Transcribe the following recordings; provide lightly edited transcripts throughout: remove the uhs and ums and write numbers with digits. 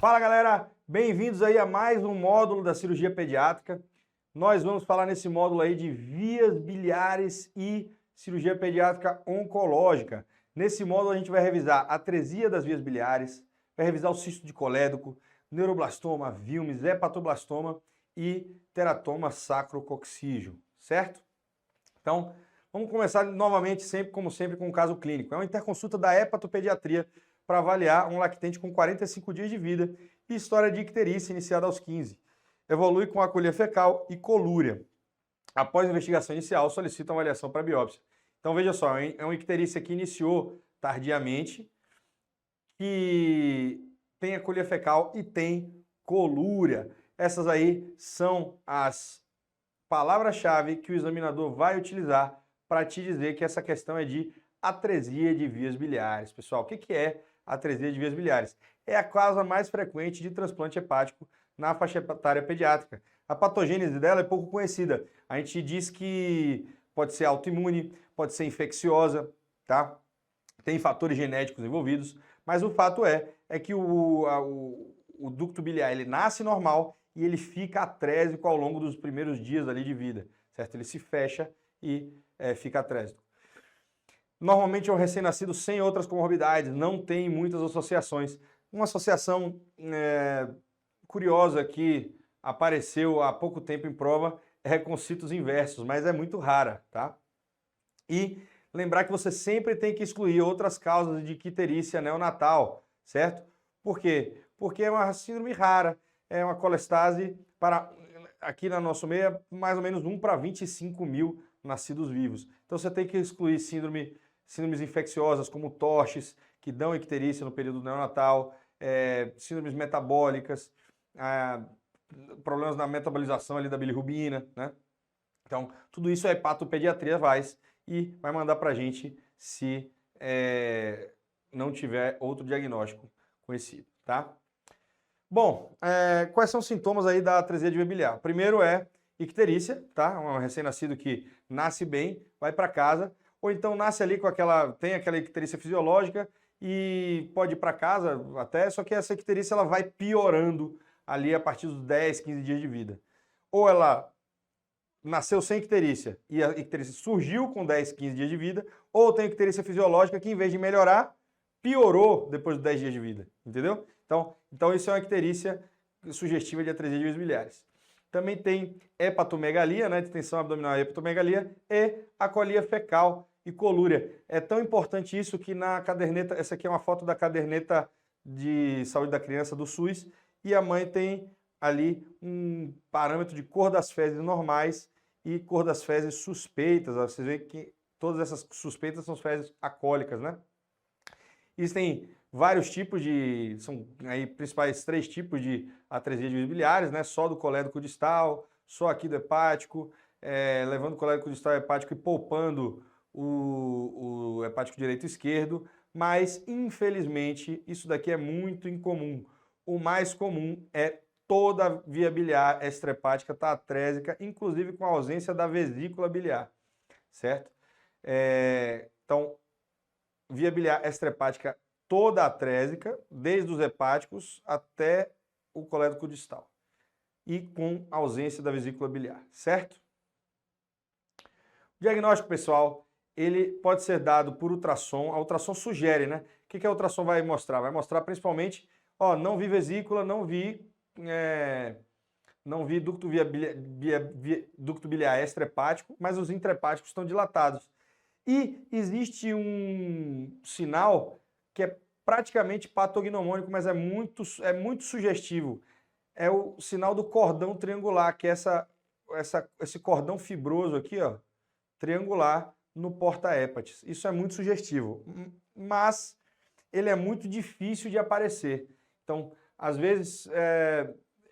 Fala galera, bem-vindos aí a mais um módulo da cirurgia pediátrica. Nós vamos falar nesse módulo aí de vias biliares e cirurgia pediátrica oncológica. Nesse módulo a gente vai revisar a atresia das vias biliares, vai revisar o cisto de colédoco, neuroblastoma, Wilms, hepatoblastoma e teratoma sacrococcígeo, certo? Então, vamos começar novamente, como sempre, com um caso clínico. É uma interconsulta da hepatopediatria para avaliar um lactente com 45 dias de vida e história de icterícia iniciada aos 15. Evolui com acolhia fecal e colúria. Após a investigação inicial, solicita uma avaliação para biópsia. Então, veja só, é uma icterícia que iniciou tardiamente, que tem acolhia fecal e tem colúria. Essas aí são as palavras-chave que o examinador vai utilizar para te dizer que essa questão é de atresia de vias biliares. Pessoal, o que é atresia de vias biliares? É a causa mais frequente de transplante hepático na faixa etária pediátrica. A patogênese dela é pouco conhecida. A gente diz que pode ser autoimune, pode ser infecciosa, tá? Tem fatores genéticos envolvidos, mas o fato é que o ducto biliar ele nasce normal e ele fica atrésico ao longo dos primeiros dias ali de vida, certo? Ele se fecha e fica atrésico. Normalmente é um recém-nascido sem outras comorbidades, não tem muitas associações. Uma associação curiosa que apareceu há pouco tempo em prova é com citos inversos, mas é muito rara, tá? E lembrar que você sempre tem que excluir outras causas de icterícia neonatal, certo? Por quê? Porque é uma síndrome rara, é uma colestase para, aqui na nosso meio, mais ou menos 1 para 25 mil nascidos vivos. Então você tem que excluir síndromes infecciosas como TORCHES, que dão icterícia no período neonatal, síndromes metabólicas, problemas na metabolização ali da bilirrubina, né? Então, tudo isso a hepatopediatria faz e vai mandar para a gente se não tiver outro diagnóstico conhecido, tá? Bom, quais são os sintomas aí da atresia de via biliar? Primeiro é icterícia, tá? Um recém-nascido que nasce bem, vai para casa, ou então nasce ali com tem aquela icterícia fisiológica e pode ir para casa até, só que essa icterícia ela vai piorando ali a partir dos 10, 15 dias de vida. Ou ela nasceu sem icterícia e a icterícia surgiu com 10, 15 dias de vida, ou tem icterícia fisiológica que em vez de melhorar, piorou depois dos 10 dias de vida, entendeu? Então isso é uma icterícia sugestiva de atresia de vias biliares. Também tem hepatomegalia, né, distensão abdominal e hepatomegalia, e acolia fecal e colúria. É tão importante isso que na caderneta, essa aqui é uma foto da caderneta de saúde da criança do SUS, e a mãe tem ali um parâmetro de cor das fezes normais e cor das fezes suspeitas. Vocês veem que todas essas suspeitas são fezes acólicas, né? Existem vários tipos são aí principais 3 tipos de atresia de vias biliares, né? Só do colédoco distal, só aqui do hepático, levando o colédoco distal ao hepático e poupando o hepático direito e esquerdo, mas infelizmente isso daqui é muito incomum. O mais comum é toda a via biliar extrahepática está atrésica, inclusive com a ausência da vesícula biliar, certo? Então, via biliar extrahepática toda atrésica, desde os hepáticos até o colédoco distal, e com ausência da vesícula biliar, certo? O diagnóstico, pessoal, ele pode ser dado por ultrassom. A ultrassom sugere, né? O que a ultrassom vai mostrar? Vai mostrar principalmente, ó, não vi vesícula, não vi ducto biliar extrahepático, mas os intrahepáticos estão dilatados. E existe um sinal que é praticamente patognomônico, mas é muito sugestivo. É o sinal do cordão triangular, que é esse cordão fibroso aqui, ó, triangular no porta-hépatis. Isso é muito sugestivo, mas ele é muito difícil de aparecer. Então, às vezes,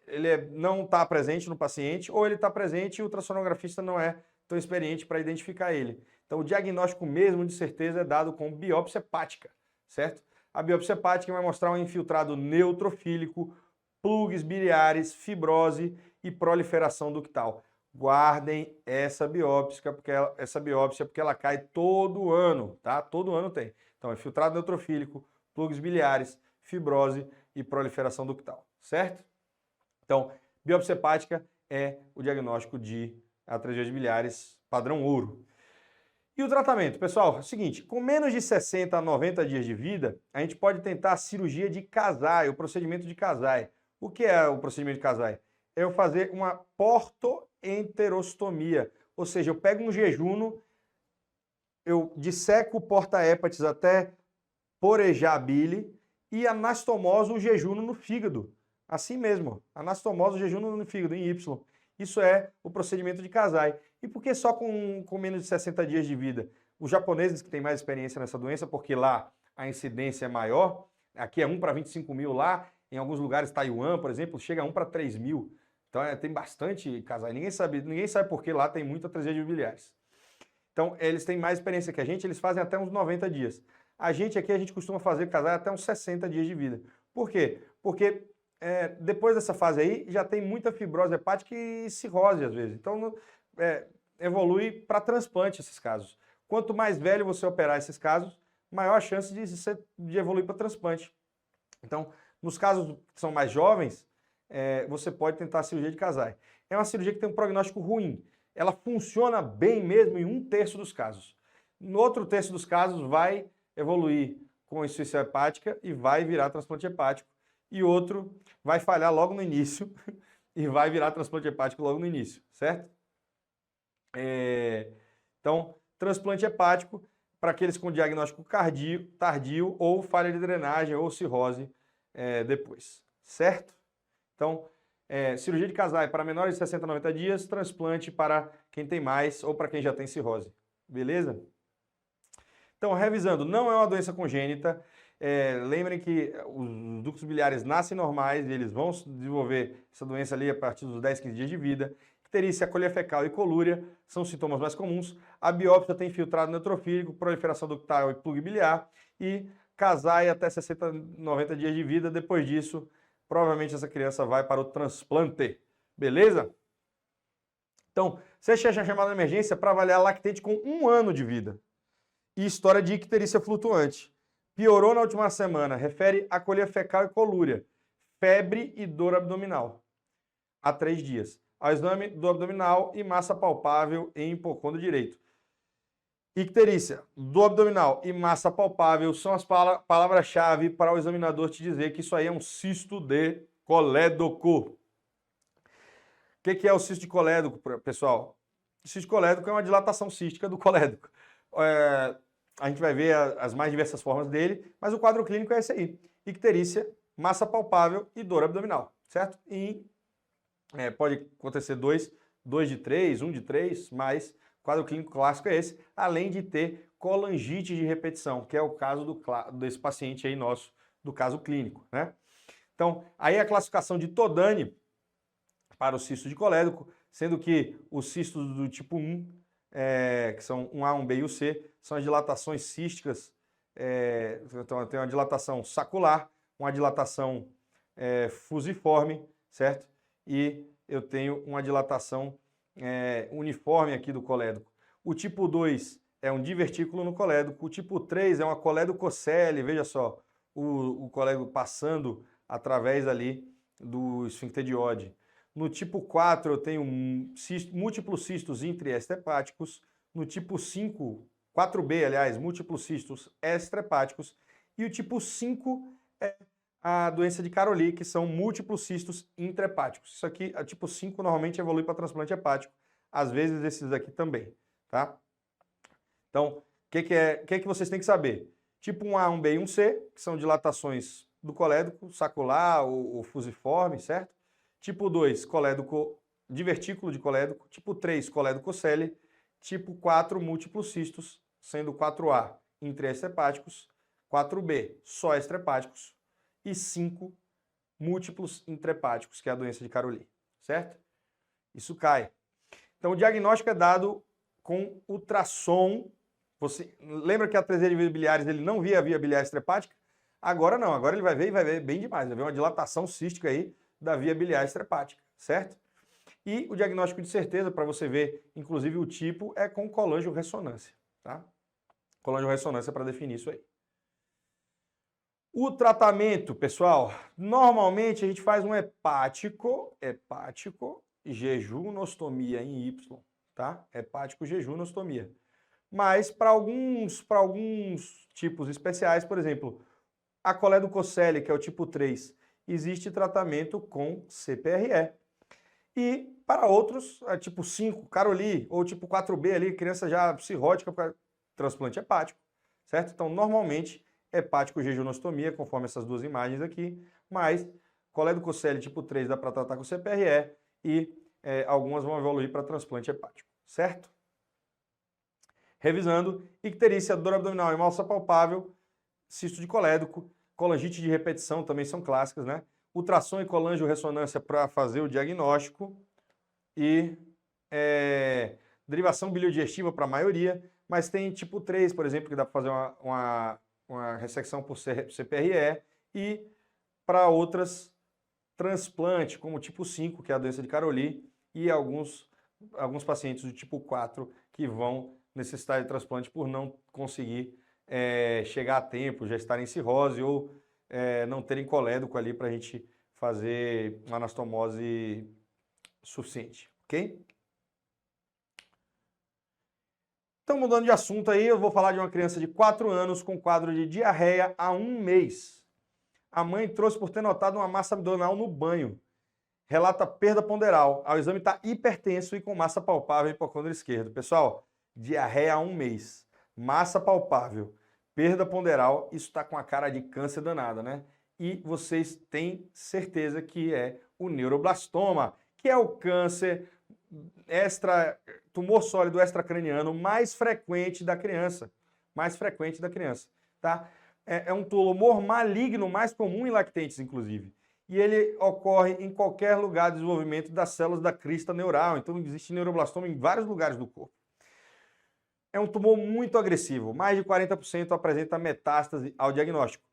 ele não está presente no paciente, ou ele está presente e o ultrassonografista não é tão experiente para identificar ele. Então, o diagnóstico mesmo, de certeza, é dado com biópsia hepática, certo? A biópsia hepática vai mostrar um infiltrado neutrofílico, plugs biliares, fibrose e proliferação ductal. Guardem essa biópsia, porque ela cai todo ano, tá? Todo ano tem. Então, infiltrado neutrofílico, plugs biliares, fibrose e proliferação ductal, certo? Então, biópsia hepática é o diagnóstico de atresia de biliares padrão ouro. E o tratamento, pessoal, é o seguinte, com menos de 60 a 90 dias de vida, a gente pode tentar a cirurgia de Kasai, o procedimento de Kasai. O que é o procedimento de Kasai? É eu fazer uma portoenterostomia, ou seja, eu pego um jejuno, eu disseco o porta-hépatis até porejar a bile e anastomoso o jejuno no fígado. Assim mesmo, anastomoso o jejuno no fígado, em Y. Isso é o procedimento de Kasai. E por que só com menos de 60 dias de vida? Os japoneses que têm mais experiência nessa doença, porque lá a incidência é maior, aqui é 1 para 25 mil lá, em alguns lugares, Taiwan, por exemplo, chega a 1 para 3 mil. Então tem bastante Kasai. Ninguém sabe por que lá tem muita atresia de biliares. Então eles têm mais experiência que a gente, eles fazem até uns 90 dias. A gente aqui, a gente costuma fazer Kasai até uns 60 dias de vida. Por quê? Porque depois dessa fase aí, já tem muita fibrose hepática e cirrose, às vezes. Então, evolui para transplante esses casos. Quanto mais velho você operar esses casos, maior a chance de evoluir para transplante. Então, nos casos que são mais jovens, você pode tentar a cirurgia de Kasai. É uma cirurgia que tem um prognóstico ruim. Ela funciona bem mesmo em 1/3 dos casos. No outro terço dos casos, vai evoluir com insuficiência hepática e vai virar transplante hepático. E outro vai falhar logo no início e vai virar transplante hepático logo no início, certo? Então, transplante hepático para aqueles com diagnóstico tardio ou falha de drenagem ou cirrose depois, certo? Então, cirurgia de Kasai para menores de 60 a 90 dias, transplante para quem tem mais ou para quem já tem cirrose, beleza? Então, revisando, não é uma doença congênita. Lembrem que os ductos biliares nascem normais e eles vão desenvolver essa doença ali a partir dos 10, 15 dias de vida. Icterícia, colia fecal e colúria são os sintomas mais comuns. A biópsia tem infiltrado neutrofílico, proliferação ductal e plug biliar. E Kasai até 60, 90 dias de vida. Depois disso, provavelmente essa criança vai para o transplante. Beleza? Então, você seja chamado de emergência para avaliar lactente com 1 ano de vida. E história de icterícia flutuante. Piorou na última semana, refere a colia fecal e colúria, febre e dor abdominal, há 3 dias. Ao exame do abdominal e massa palpável em hipocôndrio direito. Icterícia, do abdominal e massa palpável são as palavras-chave para o examinador te dizer que isso aí é um cisto de colédoco. O que é o cisto de colédoco, pessoal? O cisto de colédoco é uma dilatação cística do colédoco. A gente vai ver as mais diversas formas dele, mas o quadro clínico é esse aí. Icterícia, massa palpável e dor abdominal, certo? E pode acontecer 2 de 3, 1 de 3, mas o quadro clínico clássico é esse, além de ter colangite de repetição, que é o caso desse paciente aí nosso, do caso clínico, né? Então, aí a classificação de Todani para o cisto de colédoco, sendo que os cistos do tipo 1, que são 1A, 1B e o C, são as dilatações císticas. Então, tem uma dilatação sacular, uma dilatação fusiforme, certo? E eu tenho uma dilatação uniforme aqui do colédoco. O tipo 2 é um divertículo no colédoco. O tipo 3 é uma colédococele, veja só, o colédoco passando através ali do esfíncter de Oddi. No tipo 4 eu tenho múltiplos cistos intraextrahepáticos. No tipo 5, 4B, aliás, múltiplos cistos extrahepáticos. E o tipo 5 é a doença de Caroli, que são múltiplos cistos intrahepáticos. Isso aqui, a tipo 5, normalmente evolui para transplante hepático. Às vezes esses aqui também, tá? Então, o que vocês têm que saber? Tipo 1A, 1B e 1C, que são dilatações do colédoco, sacular ou fusiforme, certo? Tipo 2, colédoco, divertículo de colédoco. Tipo 3, colédococele. Tipo 4, múltiplos cistos, sendo 4A intraextrahepáticos, 4B só extrahepáticos e 5 múltiplos intrahepáticos, que é a doença de Caroli, certo? Isso cai. Então o diagnóstico é dado com ultrassom. Você lembra que a atresia de biliares ele não via a via biliar extrahepática? Agora não, agora ele vai ver e vai ver bem demais, vai ver uma dilatação cística aí da via biliar extrahepática, certo? E o diagnóstico de certeza, para você ver, inclusive o tipo, é com colangiorressonância, tá? Colangiorressonância para definir isso aí. O tratamento, pessoal, normalmente a gente faz um hepático jejunostomia em Y, tá? Hepático jejunostomia. Mas para alguns tipos especiais, por exemplo, a coledococele, que é o tipo 3, existe tratamento com CPRE. E para outros, tipo 5, Caroli, ou tipo 4B ali, criança já cirrótica para transplante hepático, certo? Então, normalmente, hepático jejunostomia, conforme essas duas imagens aqui, mas coledococele tipo 3 dá para tratar com CPRE e algumas vão evoluir para transplante hepático, certo? Revisando, icterícia, dor abdominal e massa palpável, cisto de colédoco, colangite de repetição também são clássicas, né? Ultrassom e colangio-ressonância para fazer o diagnóstico e derivação biliodigestiva para a maioria, mas tem tipo 3, por exemplo, que dá para fazer uma ressecção por CPRE e para outras transplante, como tipo 5, que é a doença de Caroli, e alguns pacientes do tipo 4 que vão necessitar de transplante por não conseguir chegar a tempo, já estarem em cirrose ou não terem colédoco ali para a gente fazer uma anastomose suficiente, ok? Então, mudando de assunto aí, eu vou falar de uma criança de 4 anos com quadro de diarreia há 1 mês. A mãe trouxe por ter notado uma massa abdominal no banho. Relata perda ponderal. O exame está hipertenso e com massa palpável em hipocôndrio esquerdo. Pessoal, diarreia há 1 mês. Massa palpável. Perda ponderal, isso está com a cara de câncer danada, né? E vocês têm certeza que é o neuroblastoma, que é o câncer tumor sólido extracraniano mais frequente da criança. Tá? É um tumor maligno mais comum em lactentes, inclusive. E ele ocorre em qualquer lugar de desenvolvimento das células da crista neural. Então, existe neuroblastoma em vários lugares do corpo. É um tumor muito agressivo. Mais de 40% apresenta metástase ao diagnóstico.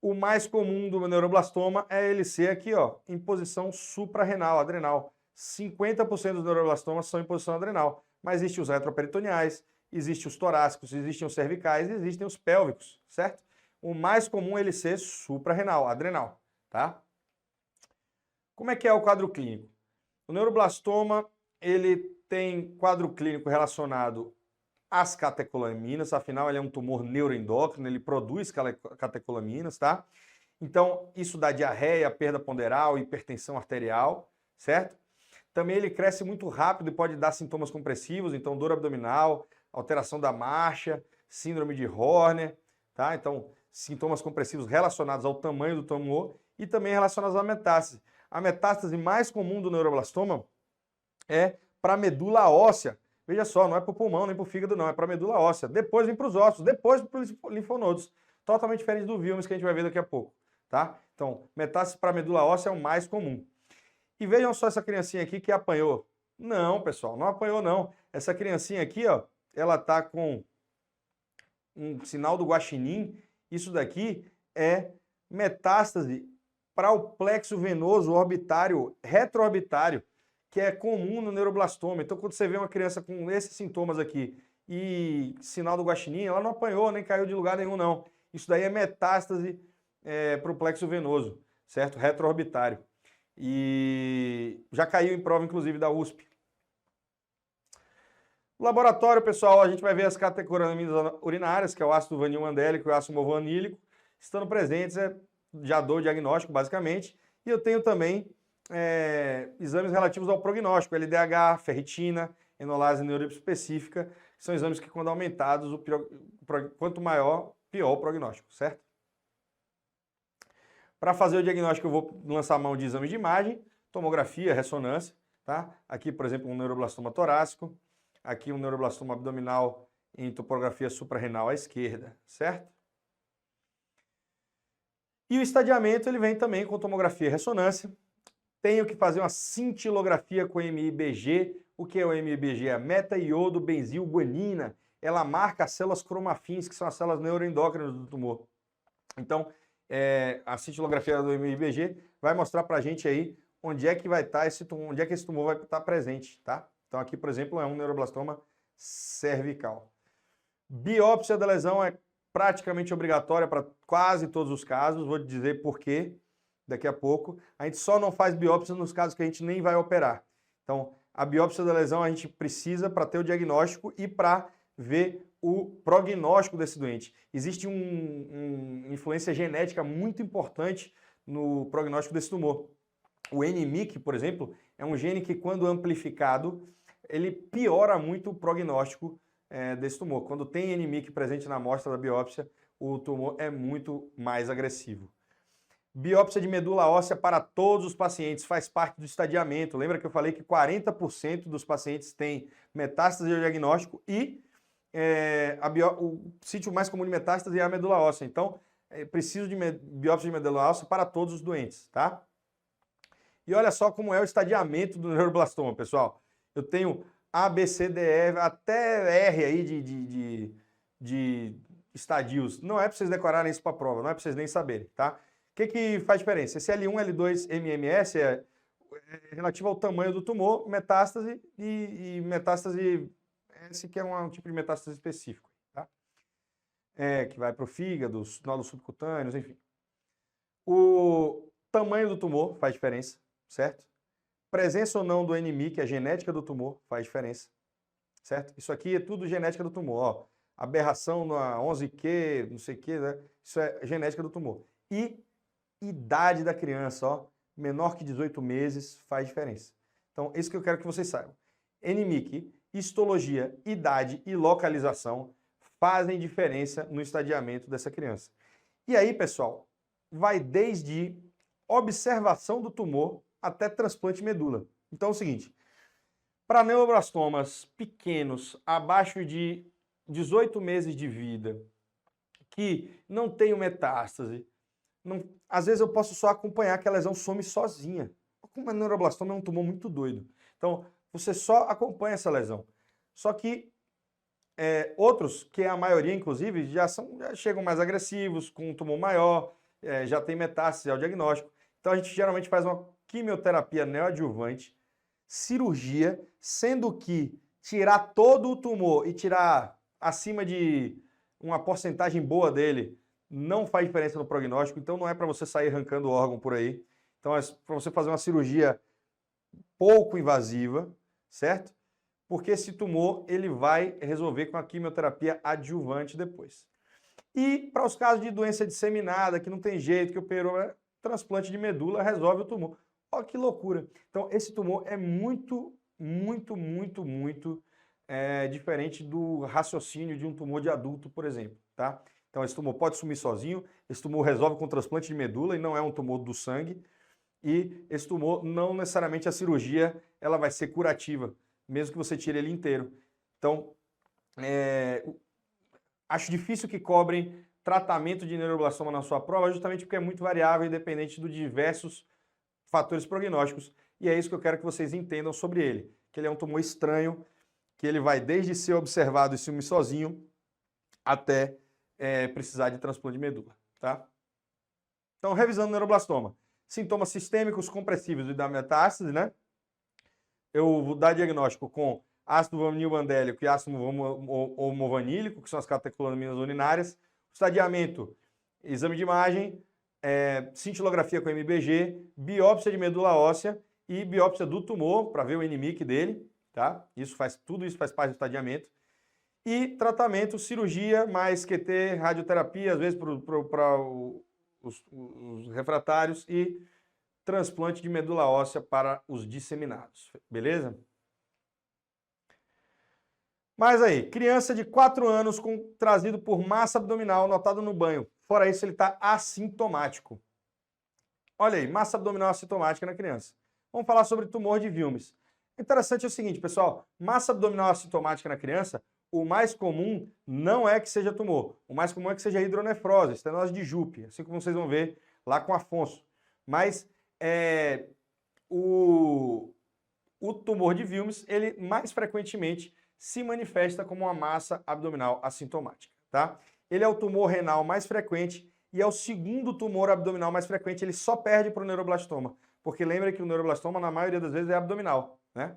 O mais comum do neuroblastoma é ele ser aqui, ó, em posição suprarrenal, adrenal. 50% dos neuroblastomas são em posição adrenal. Mas existem os retroperitoneais, existem os torácicos, existem os cervicais e existem os pélvicos, certo? O mais comum é ele ser suprarrenal, adrenal, tá? Como é que é o quadro clínico? O neuroblastoma, ele tem quadro clínico relacionado às catecolaminas, afinal ele é um tumor neuroendócrino, ele produz catecolaminas, tá? Então, isso dá diarreia, perda ponderal, hipertensão arterial, certo? Também ele cresce muito rápido e pode dar sintomas compressivos, então dor abdominal, alteração da marcha, síndrome de Horner, tá? Então, sintomas compressivos relacionados ao tamanho do tumor e também relacionados à metástase. A metástase mais comum do neuroblastoma é para a medula óssea. Veja só, não é para o pulmão nem para o fígado, não, é para a medula óssea. Depois vem para os ossos, depois para os linfonodos. Totalmente diferente do Wilms que a gente vai ver daqui a pouco, tá? Então, metástase para a medula óssea é o mais comum. E vejam só essa criancinha aqui que apanhou. Não, pessoal, não apanhou não. Essa criancinha aqui, ó, ela tá com um sinal do guaxinim. Isso daqui é metástase para o plexo venoso orbitário, retroorbitário, que é comum no neuroblastoma. Então, quando você vê uma criança com esses sintomas aqui e sinal do guaxinim, ela não apanhou, nem caiu de lugar nenhum, não. Isso daí é metástase para o plexo venoso, certo? Retroorbitário. E já caiu em prova, inclusive, da USP. No laboratório, pessoal, a gente vai ver as catecolaminas urinárias, que é o ácido vanil-mandélico e o ácido movanonílico, estando presentes, já dou o diagnóstico, basicamente. E eu tenho também exames relativos ao prognóstico, LDH, ferritina, enolase neuroespecífica, que são exames que, quando aumentados, quanto maior, pior o prognóstico, certo? Para fazer o diagnóstico, eu vou lançar a mão de exame de imagem, tomografia, ressonância, tá? Aqui, por exemplo, um neuroblastoma torácico, aqui um neuroblastoma abdominal em topografia suprarrenal à esquerda, certo? E o estadiamento, ele vem também com tomografia e ressonância. Tenho que fazer uma cintilografia com MIBG. O que é o MIBG? É a meta-iodo-benzilguanina. Ela marca as células cromafins, que são as células neuroendócrinas do tumor. Então, a cintilografia do MIBG vai mostrar para a gente aí onde é que vai estar esse tumor, onde é que esse tumor vai estar presente, tá? Então aqui, por exemplo, é um neuroblastoma cervical. Biópsia da lesão é praticamente obrigatória para quase todos os casos, vou dizer por quê daqui a pouco. A gente só não faz biópsia nos casos que a gente nem vai operar. Então, a biópsia da lesão a gente precisa para ter o diagnóstico e para ver o prognóstico desse doente. Existe uma influência genética muito importante no prognóstico desse tumor. O NMYC, por exemplo, é um gene que, quando amplificado, ele piora muito o prognóstico desse tumor. Quando tem NMYC presente na amostra da biópsia, o tumor é muito mais agressivo. Biópsia de medula óssea para todos os pacientes faz parte do estadiamento. Lembra que eu falei que 40% dos pacientes têm metástase ao diagnóstico e o sítio mais comum de metástase é a medula óssea. Então, preciso de biópsia de medula óssea para todos os doentes, tá? E olha só como é o estadiamento do neuroblastoma, pessoal. Eu tenho A, B, C, D, E, até R aí de estadios. Não é para vocês decorarem isso para a prova, não é para vocês nem saberem, tá? O que faz diferença? Esse L1, L2, MMS é relativo ao tamanho do tumor, metástase e metástase, esse que é um tipo de metástase específico, tá? Que vai para o fígado, nódulos subcutâneos, enfim. O tamanho do tumor faz diferença, certo? Presença ou não do NMYC, a genética do tumor, faz diferença, certo? Isso aqui é tudo genética do tumor, ó. Aberração na 11q, não sei o que, né? Isso é genética do tumor. E idade da criança, ó, menor que 18 meses, faz diferença. Então, isso que eu quero que vocês saibam. NMYC, histologia, idade e localização fazem diferença no estadiamento dessa criança. E aí, pessoal, vai desde observação do tumor até transplante de medula. Então é o seguinte, para neuroblastomas pequenos, abaixo de 18 meses de vida, que não tem metástase, às vezes eu posso só acompanhar que a lesão some sozinha. Como a neuroblastoma é um tumor muito doido. Então, você só acompanha essa lesão. Só que outros, que é a maioria inclusive, já chegam mais agressivos, com um tumor maior, já tem metástase ao diagnóstico. Então a gente geralmente faz uma quimioterapia neoadjuvante, cirurgia, sendo que tirar todo o tumor e tirar acima de uma porcentagem boa dele não faz diferença no prognóstico, então não é para você sair arrancando órgão por aí. Então é para você fazer uma cirurgia pouco invasiva, certo? Porque esse tumor ele vai resolver com a quimioterapia adjuvante depois. E para os casos de doença disseminada, que não tem jeito, que operou, transplante de medula resolve o tumor. Olha que loucura. Então, esse tumor é muito diferente do raciocínio de um tumor de adulto, por exemplo, tá? Então, esse tumor pode sumir sozinho, esse tumor resolve com transplante de medula e não é um tumor do sangue. E esse tumor, não necessariamente a cirurgia, ela vai ser curativa, mesmo que você tire ele inteiro. Então, acho difícil que cobrem tratamento de neuroblastoma na sua prova, justamente porque é muito variável e dependente de diversos fatores prognósticos. E é isso que eu quero que vocês entendam sobre ele, que ele é um tumor estranho, que ele vai desde ser observado e sumir sozinho até precisar de transplante de medula, tá? Então, revisando o neuroblastoma. Sintomas sistêmicos compressivos e da metástase, né? Eu vou dar diagnóstico com ácido vanilbandélico e ácido homovanílico, que são as catecolaminas urinárias. Estadiamento, exame de imagem, cintilografia com MBG, biópsia de medula óssea e biópsia do tumor, para ver o NMYC dele, tá? Tudo isso faz parte do estadiamento. E tratamento, cirurgia, mais QT, radioterapia, às vezes para os refratários e transplante de medula óssea para os disseminados, beleza? Mas aí, criança de 4 anos trazido por massa abdominal notado no banho. Fora isso, ele está assintomático. Olha aí, massa abdominal assintomática na criança. Vamos falar sobre tumor de Wilms. Interessante é o seguinte, pessoal, massa abdominal assintomática na criança, o mais comum não é que seja tumor. O mais comum é que seja hidronefrose, estenose de Jupe, assim como vocês vão ver lá com Afonso. Mas o tumor de Wilms, ele mais frequentemente se manifesta como uma massa abdominal assintomática, tá? Ele é o tumor renal mais frequente e é o segundo tumor abdominal mais frequente, ele só perde para o neuroblastoma, porque lembra que o neuroblastoma, na maioria das vezes, é abdominal, né?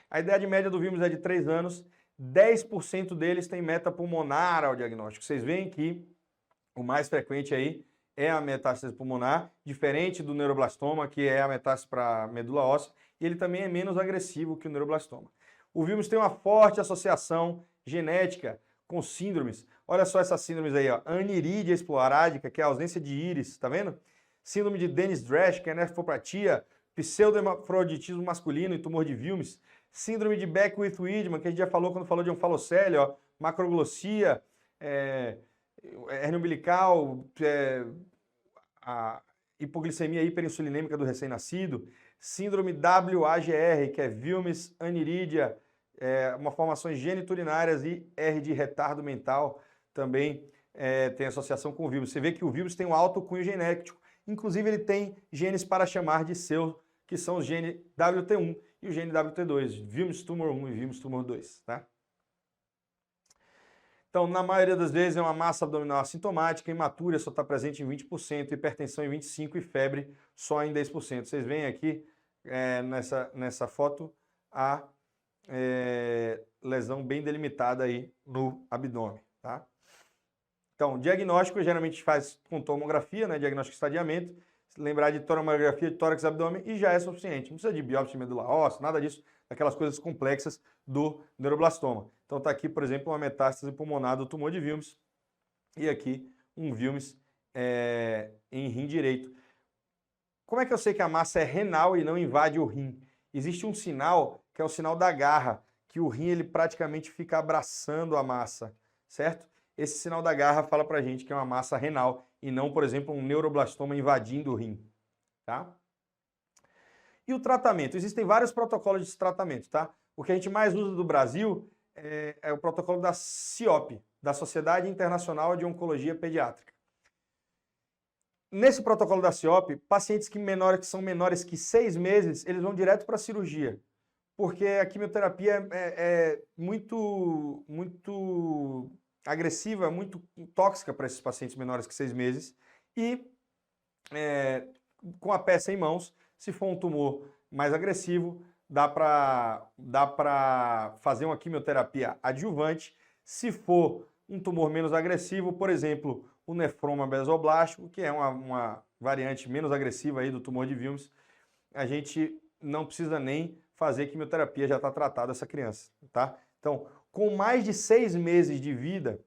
A idade média do Wilms é de 3 anos, 10% deles tem meta pulmonar ao diagnóstico. Vocês veem que o mais frequente aí é a metástase pulmonar, diferente do neuroblastoma, que é a metástase para medula óssea, e ele também é menos agressivo que o neuroblastoma. O Wilms tem uma forte associação genética com síndromes. Olha só essas síndromes aí, ó. Aniridia esporádica, que é a ausência de íris, tá vendo? Síndrome de Dennis-Drash, que é nefropatia, pseudohermafroditismo masculino e tumor de Wilms. Síndrome de Beckwith-Wiedemann, que a gente já falou quando falou de onfalocele, ó, macroglossia, hérnia umbilical, a hipoglicemia hiperinsulinêmica do recém-nascido. Síndrome WAGR, que é Wilms, aniridia, uma formações geniturinárias e R de retardo mental, também tem associação com o Wilms. Você vê que o Wilms tem um alto cunho genético, inclusive ele tem genes para chamar de seu, que são os genes WT1 e o gene WT2, Wilms tumor 1 e Wilms tumor 2, tá? Então, na maioria das vezes é uma massa abdominal assintomática, imatúria só está presente em 20%, hipertensão em 25% e febre só em 10%. Vocês veem aqui nessa foto a lesão bem delimitada aí no abdômen, tá? Então, diagnóstico geralmente faz com tomografia, né? Diagnóstico de estadiamento. Lembrar de tomografia de tórax e abdômen e já é suficiente. Não precisa de biópsia de medula óssea, nada disso, aquelas coisas complexas do neuroblastoma. Então está aqui, por exemplo, uma metástase pulmonar do tumor de Wilms e aqui um Wilms em rim direito. Como é que eu sei que a massa é renal e não invade o rim? Existe um sinal que é o sinal da garra, que o rim ele praticamente fica abraçando a massa, certo? Esse sinal da garra fala pra gente que é uma massa renal e não, por exemplo, um neuroblastoma invadindo o rim, tá? E o tratamento? Existem vários protocolos de tratamento, tá? O que a gente mais usa do Brasil é o protocolo da CIOP, da Sociedade Internacional de Oncologia Pediátrica. Nesse protocolo da CIOP, pacientes que são menores que 6 meses, eles vão direto para a cirurgia, porque a quimioterapia é muito agressiva, muito tóxica para esses pacientes menores que 6 meses e com a peça em mãos, se for um tumor mais agressivo, dá para fazer uma quimioterapia adjuvante. Se for um tumor menos agressivo, por exemplo, o nefroma besoblástico, que é uma variante menos agressiva aí do tumor de Wilms, a gente não precisa nem fazer quimioterapia, já está tratada essa criança, tá? Então, com mais de 6 meses de vida,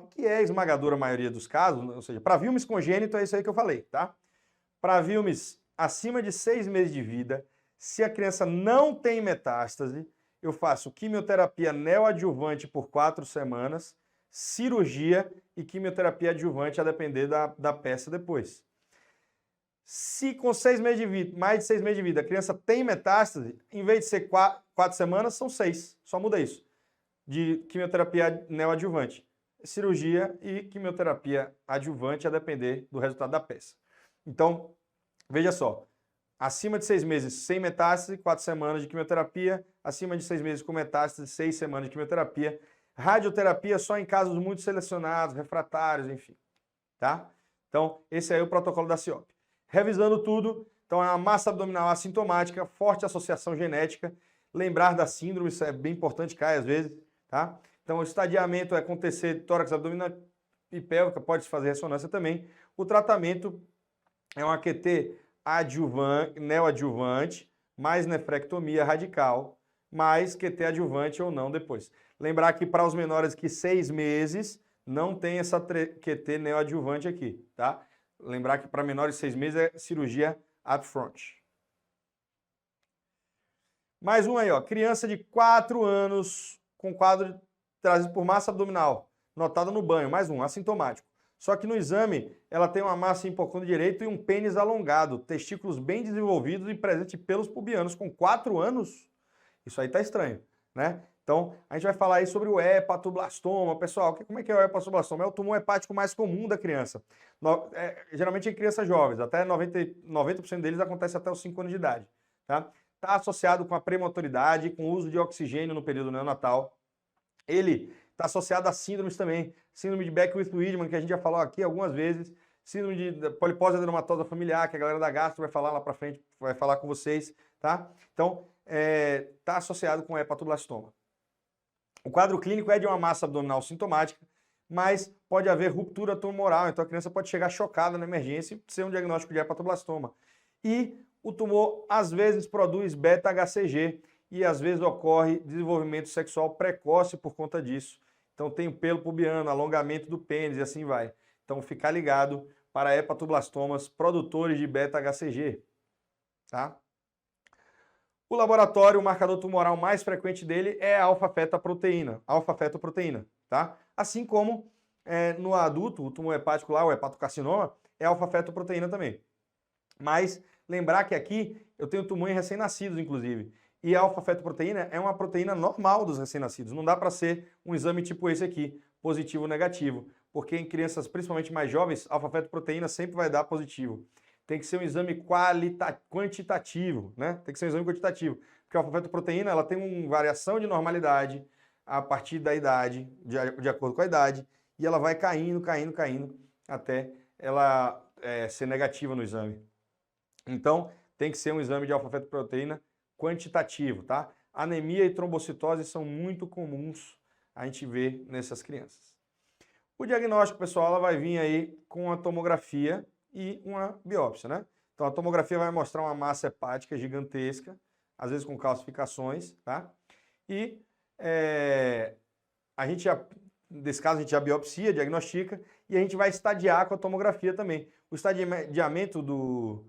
que é a esmagadora maioria dos casos, ou seja, para Wilms congênito é isso aí que eu falei, tá? Para Wilms acima de 6 meses de vida, se a criança não tem metástase, eu faço quimioterapia neoadjuvante por 4 semanas, cirurgia e quimioterapia adjuvante a depender da peça depois. Se com 6 meses de vida, mais de 6 meses de vida, a criança tem metástase, em vez de ser 4 semanas, são 6. Só muda isso. De quimioterapia neoadjuvante. Cirurgia e quimioterapia adjuvante a depender do resultado da peça. Então, veja só. Acima de 6 meses sem metástase, 4 semanas de quimioterapia. Acima de 6 meses com metástase, 6 semanas de quimioterapia. Radioterapia só em casos muito selecionados, refratários, enfim. Tá? Então, esse aí é o protocolo da CIOP. Revisando tudo, então é uma massa abdominal assintomática, forte associação genética. Lembrar da síndrome, isso é bem importante, cai às vezes, tá? Então o estadiamento é acontecer de tórax abdominal e pélvica, pode se fazer ressonância também. O tratamento é um AQT neoadjuvante, mais nefrectomia radical, mais QT adjuvante ou não depois. Lembrar que para os menores que 6 meses, não tem essa QT neoadjuvante aqui, tá? Lembrar que para menores de 6 meses é cirurgia upfront. Mais um aí, ó. Criança de 4 anos com quadro trazido por massa abdominal, notado no banho. Mais um, assintomático. Só que no exame, ela tem uma massa em hipocôndrio direito e um pênis alongado, testículos bem desenvolvidos e presente pelos pubianos. Com 4 anos, isso aí tá estranho, né? Então, a gente vai falar aí sobre o hepatoblastoma. Pessoal, como é que é o hepatoblastoma? É o tumor hepático mais comum da criança. Geralmente em crianças jovens, até 90% deles acontece até os 5 anos de idade. Tá? Está associado com a prematuridade, com o uso de oxigênio no período neonatal. Ele está associado a síndromes também. Síndrome de Beckwith-Wiedemann, que a gente já falou aqui algumas vezes. Síndrome de polipose adenomatosa familiar, que a galera da gastro vai falar lá para frente, vai falar com vocês. Tá? Então, está associado com hepatoblastoma. O quadro clínico é de uma massa abdominal sintomática, mas pode haver ruptura tumoral, então a criança pode chegar chocada na emergência e ser um diagnóstico de hepatoblastoma. E o tumor às vezes produz beta-HCG e às vezes ocorre desenvolvimento sexual precoce por conta disso. Então tem o pelo pubiano, alongamento do pênis e assim vai. Então ficar ligado para hepatoblastomas produtores de beta-HCG, tá? O laboratório, o marcador tumoral mais frequente dele é a alfa-fetoproteína, tá? Assim como no adulto, o tumor hepático lá, o hepatocarcinoma, é alfa-fetoproteína também. Mas lembrar que aqui eu tenho tumor em recém-nascidos, inclusive. E a alfa-fetoproteína é uma proteína normal dos recém-nascidos. Não dá para ser um exame tipo esse aqui, positivo ou negativo. Porque em crianças, principalmente mais jovens, alfa-fetoproteína sempre vai dar positivo. Tem que ser um exame quantitativo, né? Tem que ser um exame quantitativo. Porque a alfa-fetoproteína ela tem uma variação de normalidade a partir da idade, de acordo com a idade, e ela vai caindo, até ela ser negativa no exame. Então, tem que ser um exame de alfa-fetoproteína quantitativo, tá? Anemia e trombocitose são muito comuns a gente ver nessas crianças. O diagnóstico, pessoal, ela vai vir aí com a tomografia e uma biópsia, né? Então, a tomografia vai mostrar uma massa hepática gigantesca, às vezes com calcificações, tá? E nesse caso, a gente já biopsia, diagnostica, e a gente vai estadiar com a tomografia também. O estadiamento do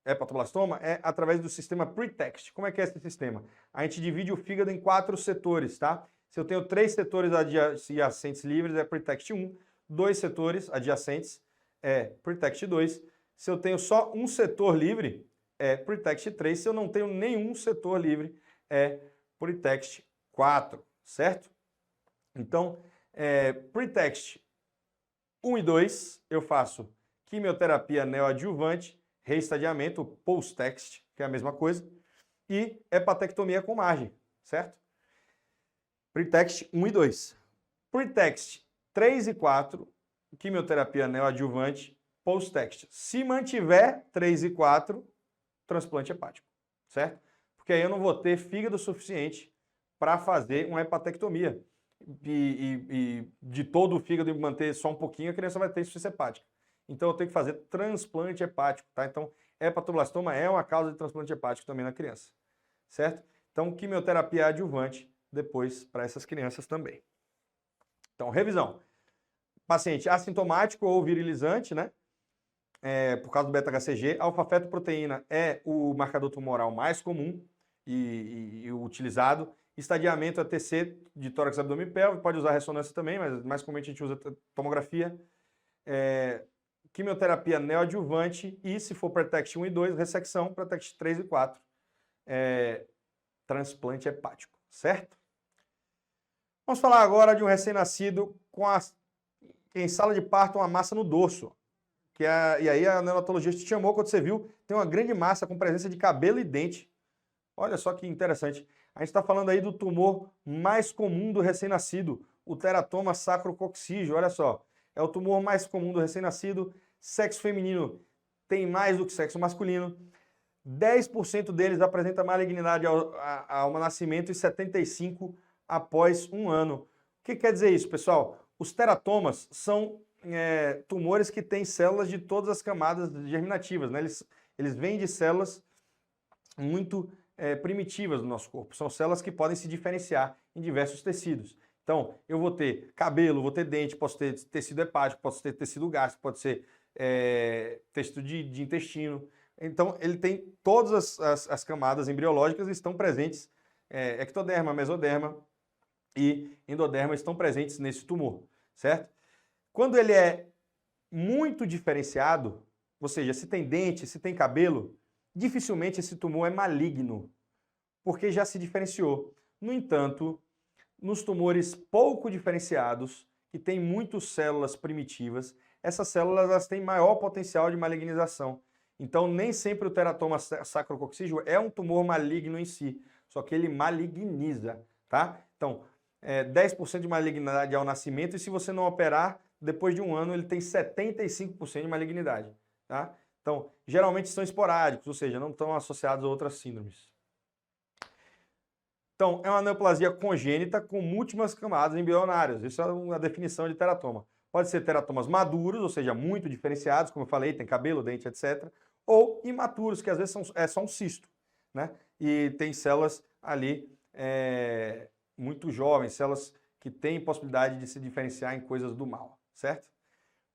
hepatoblastoma é através do sistema PRETEXT. Como é que é esse sistema? A gente divide o fígado em 4 setores, tá? Se eu tenho 3 setores adjacentes livres, é PRETEXT 1. 2 setores adjacentes, é PRETEXT 2. Se eu tenho só um setor livre, é PRETEXT 3. Se eu não tenho nenhum setor livre, é PRETEXT 4, certo? Então, PRETEXT 1 e 2, eu faço quimioterapia neoadjuvante, reestadiamento, post-text, que é a mesma coisa, e hepatectomia com margem, certo? PRETEXT 1 e 2. PRETEXT 3 e 4, quimioterapia neoadjuvante, post-text. Se mantiver 3 e 4, transplante hepático, certo? Porque aí eu não vou ter fígado suficiente para fazer uma hepatectomia. E de todo o fígado e manter só um pouquinho, a criança vai ter insuficiência hepática. Então eu tenho que fazer transplante hepático, tá? Então, hepatoblastoma é uma causa de transplante hepático também na criança, certo? Então, quimioterapia adjuvante depois para essas crianças também. Então, revisão. Paciente assintomático ou virilizante, né? Por causa do beta-HCG, alfa-fetoproteína é o marcador tumoral mais comum e utilizado. Estadiamento é TC de tórax, abdômen e pelve, pode usar ressonância também, mas mais comumente a gente usa tomografia. Quimioterapia neoadjuvante e, se for PRETEXT 1 e 2, ressecção, PRETEXT 3 e 4, transplante hepático, certo? Vamos falar agora de um recém-nascido em sala de parto, uma massa no dorso. E aí a neonatologista te chamou, quando você viu, tem uma grande massa com presença de cabelo e dente. Olha só que interessante. A gente está falando aí do tumor mais comum do recém-nascido, o teratoma sacrococcígeo. Olha só, é o tumor mais comum do recém-nascido. Sexo feminino tem mais do que sexo masculino. 10% deles apresenta malignidade ao nascimento e 75% após um ano. O que quer dizer isso, pessoal? Os teratomas são tumores que têm células de todas as camadas germinativas, né? Eles vêm de células muito primitivas do nosso corpo. São células que podem se diferenciar em diversos tecidos. Então, eu vou ter cabelo, vou ter dente, posso ter tecido hepático, posso ter tecido gástrico, pode ser tecido de intestino. Então, ele tem todas as camadas embriológicas estão presentes, ectoderma, mesoderma e endoderma estão presentes nesse tumor, certo? Quando ele é muito diferenciado, ou seja, se tem dente, se tem cabelo, dificilmente esse tumor é maligno, porque já se diferenciou. No entanto, nos tumores pouco diferenciados, que têm muitas células primitivas, essas células elas têm maior potencial de malignização. Então, nem sempre o teratoma sacrococcígeo é um tumor maligno em si, só que ele maligniza, tá? Então, 10% de malignidade ao nascimento, e se você não operar, depois de um ano ele tem 75% de malignidade, tá? Então, geralmente são esporádicos, ou seja, não estão associados a outras síndromes. Então, é uma neoplasia congênita com múltiplas camadas embrionárias. Isso é uma definição de teratoma. Pode ser teratomas maduros, ou seja, muito diferenciados, como eu falei, tem cabelo, dente, etc. Ou imaturos, que às vezes é só um cisto, né? E tem células ali muito jovens, células que têm possibilidade de se diferenciar em coisas do mal, certo?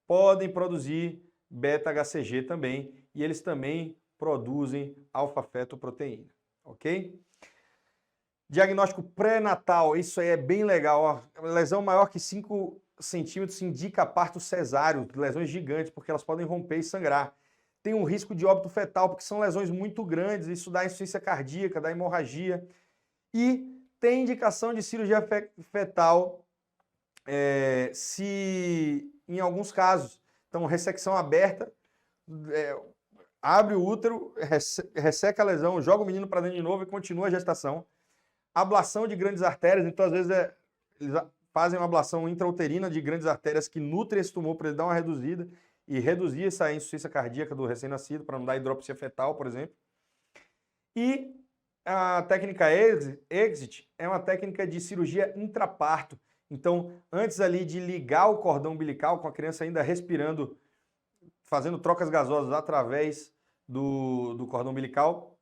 Podem produzir beta-HCG também, e eles também produzem alfa-fetoproteína, ok? Diagnóstico pré-natal, isso aí é bem legal. Ó. Lesão maior que 5 centímetros indica parto cesáreo, lesões gigantes, porque elas podem romper e sangrar. Tem um risco de óbito fetal, porque são lesões muito grandes, isso dá insuficiência cardíaca, dá hemorragia. E tem indicação de cirurgia fetal se em alguns casos. Então, ressecção aberta, abre o útero, resseca a lesão, joga o menino para dentro de novo e continua a gestação. Ablação de grandes artérias, então às vezes eles fazem uma ablação intrauterina de grandes artérias que nutrem esse tumor para ele dar uma reduzida e reduzir essa insuficiência cardíaca do recém-nascido, para não dar hidropsia fetal, por exemplo. E a técnica EXIT é uma técnica de cirurgia intraparto. Então, antes ali de ligar o cordão umbilical com a criança ainda respirando, fazendo trocas gasosas através do cordão umbilical,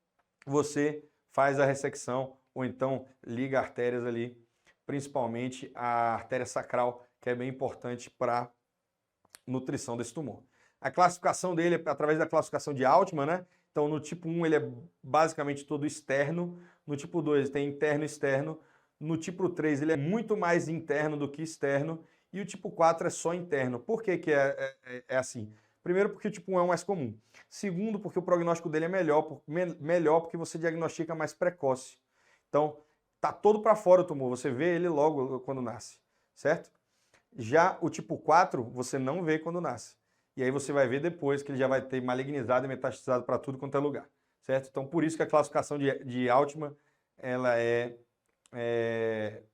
você faz a ressecção ou então liga artérias ali, principalmente a artéria sacral, que é bem importante para a nutrição desse tumor. A classificação dele é através da classificação de Altman, né? Então, no tipo 1 ele é basicamente todo externo, no tipo 2 tem interno e externo, no tipo 3 ele é muito mais interno do que externo, e o tipo 4 é só interno. Por que é assim? Primeiro, porque o tipo 1 é o mais comum. Segundo, porque o prognóstico dele é melhor porque você diagnostica mais precoce. Então, tá todo para fora o tumor, você vê ele logo quando nasce, certo? Já o tipo 4, você não vê quando nasce. E aí você vai ver depois que ele já vai ter malignizado e metastizado para tudo quanto é lugar, certo? Então, por isso que a classificação de Altman, ela é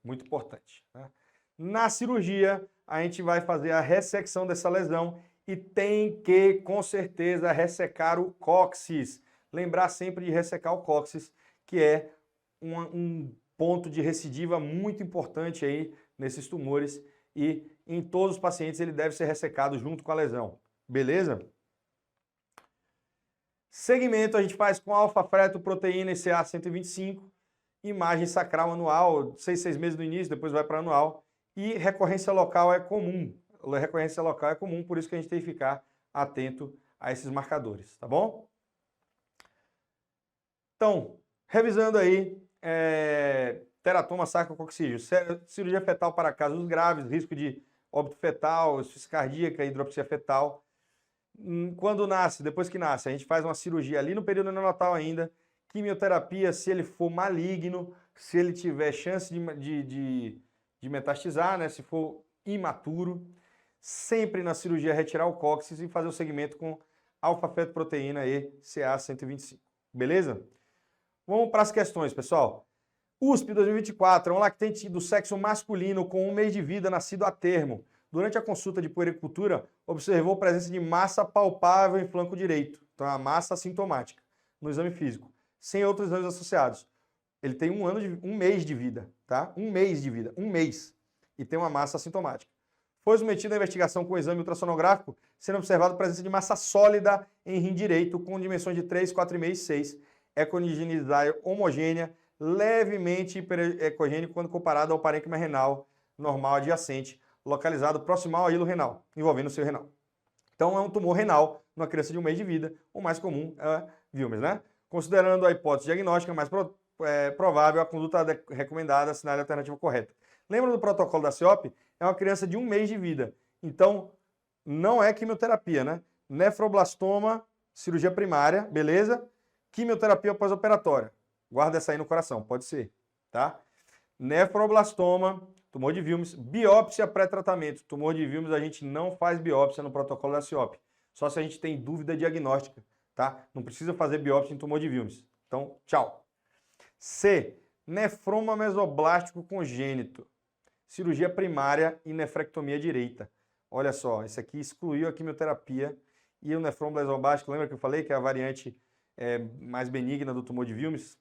muito importante. Né? Na cirurgia, a gente vai fazer a ressecção dessa lesão e tem que, com certeza, ressecar o cóccix. Lembrar sempre de ressecar o cóccix, que é um ponto de recidiva muito importante aí nesses tumores e em todos os pacientes ele deve ser ressecado junto com a lesão. Beleza? Segmento a gente faz com alfa-fetoproteína ECA 125, imagem sacral anual, 6 meses no início, depois vai para anual, e recorrência local é comum. A recorrência local é comum, por isso que a gente tem que ficar atento a esses marcadores, tá bom? Então, revisando aí, teratoma sacrococcígeo, cirurgia fetal para casos graves, risco de óbito fetal, insuficiência cardíaca, hidropsia fetal. Quando nasce, depois que nasce, a gente faz uma cirurgia ali no período neonatal ainda, quimioterapia se ele for maligno, se ele tiver chance de metastizar, né, se for imaturo, sempre na cirurgia retirar o cóccix e fazer o segmento com alfa-fetoproteína ECA 125. Beleza? Vamos para as questões, pessoal. USP 2024, um lactente do sexo masculino com 1 mês de vida, nascido a termo. Durante a consulta de puericultura, observou presença de massa palpável em flanco direito, então é uma massa assintomática, no exame físico, sem outros exames associados. Ele tem um mês de vida, tá? Um mês de vida, um mês, e tem uma massa assintomática. Foi submetido à investigação com exame ultrassonográfico, sendo observado a presença de massa sólida em rim direito, com dimensões de 3, 4,5 e 6, ecogenicidade homogênea, levemente hiperecogênico quando comparado ao parênquima renal normal adjacente, localizado proximal ao hilo renal, envolvendo o seio renal. Então é um tumor renal numa criança de 1 mês de vida, o mais comum é Wilms, né? Considerando a hipótese diagnóstica mais provável, a conduta recomendada, assinale a alternativa correta. Lembra do protocolo da CEOP? É uma criança de 1 mês de vida. Então, não é quimioterapia, né? Nefroblastoma, cirurgia primária, beleza? Quimioterapia pós-operatória. Guarda essa aí no coração, pode ser, tá? Nefroblastoma, tumor de Wilms, biópsia pré-tratamento. Tumor de Wilms a gente não faz biópsia no protocolo da CIOP, só se a gente tem dúvida diagnóstica, tá? Não precisa fazer biópsia em tumor de Wilms. Então, tchau. C, nefroma mesoblástico congênito. Cirurgia primária e nefrectomia direita. Olha só, esse aqui excluiu a quimioterapia e o nefroma mesoblástico, lembra que eu falei que é a variante mais benigna do tumor de Wilms?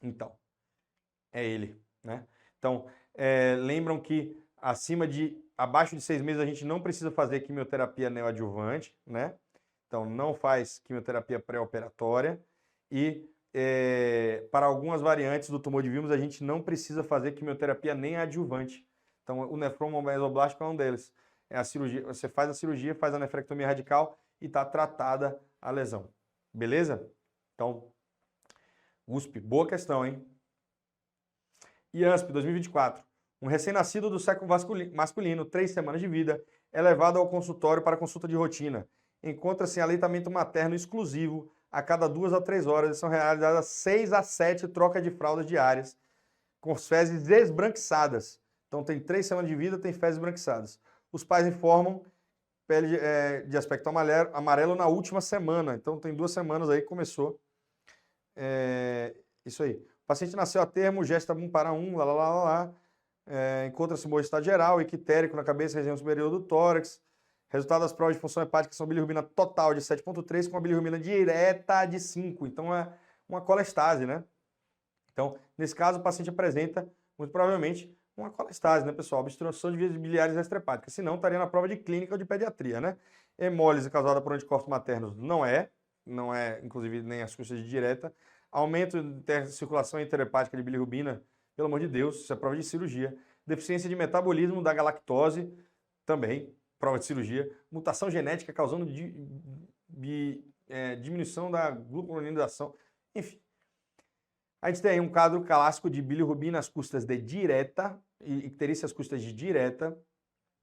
Então, é ele, né? Então, lembram que abaixo de 6 meses a gente não precisa fazer quimioterapia neoadjuvante, né? Então, não faz quimioterapia pré-operatória e para algumas variantes do tumor de Wilms a gente não precisa fazer quimioterapia nem adjuvante. Então, o nefroma mesoblástico é um deles. É a cirurgia, você faz a cirurgia, faz a nefrectomia radical e está tratada a lesão. Beleza? Então, USP, boa questão, hein? IANSP 2024. Um recém-nascido do sexo masculino, 3 semanas de vida, é levado ao consultório para consulta de rotina. Encontra-se em aleitamento materno exclusivo a cada 2 a 3 horas e são realizadas 6 a 7 trocas de fraldas diárias com fezes esbranquiçadas. Então tem 3 semanas de vida, tem fezes esbranquiçadas. Os pais informam pele de aspecto amarelo na última semana. Então tem 2 semanas aí que começou. Isso aí. O paciente nasceu a termo, gesta 1 para 1, encontra-se em bom estado geral, ictérico na cabeça, região superior do tórax. Resultado das provas de função hepática são bilirrubina total de 7,3 com a bilirrubina direta de 5. Então é uma colestase, né? Então, nesse caso, o paciente apresenta, muito provavelmente, uma colestase, né, pessoal? Obstrução de vias biliares extrahepáticas. Se não, estaria na prova de clínica ou de pediatria, né? Hemólise causada por anticorpos maternos não é, inclusive, nem as custas de direta. Aumento de circulação interhepática de bilirrubina, pelo amor de Deus, isso é prova de cirurgia. Deficiência de metabolismo da galactose, também, prova de cirurgia. Mutação genética causando diminuição da glucuronidação. Enfim. A gente tem aí um quadro clássico de bilirrubina às custas de direta, e icterícia às custas de direta,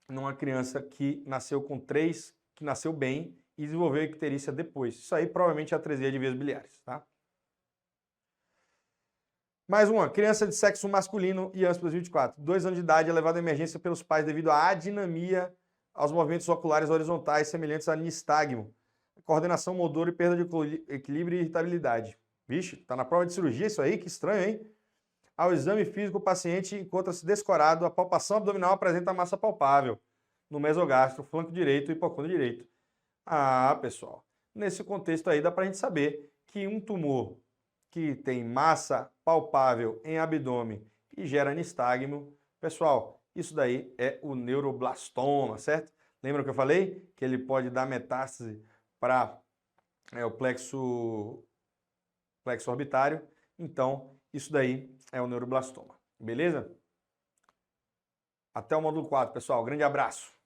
numa criança que nasceu com 3, que nasceu bem e desenvolveu icterícia depois. Isso aí provavelmente é atresia de vias biliares, tá? Mais uma, criança de sexo masculino, IANSP 2024, 2 anos de idade, é levada à emergência pelos pais devido à adinamia aos movimentos oculares horizontais semelhantes a nistagmo, coordenação motora e perda de equilíbrio e irritabilidade. Vixe, tá na prova de cirurgia isso aí? Que estranho, hein? Ao exame físico, o paciente encontra-se descorado, a palpação abdominal apresenta massa palpável no mesogastro, flanco direito e hipocôndrio direito. Ah, pessoal, nesse contexto aí dá pra gente saber que um tumor que tem massa palpável em abdômen e gera nistagmo, pessoal, isso daí é o neuroblastoma, certo? Lembra que eu falei que ele pode dar metástase para o plexo orbitário? Então, isso daí é o neuroblastoma, beleza? Até o módulo 4, pessoal. Grande abraço!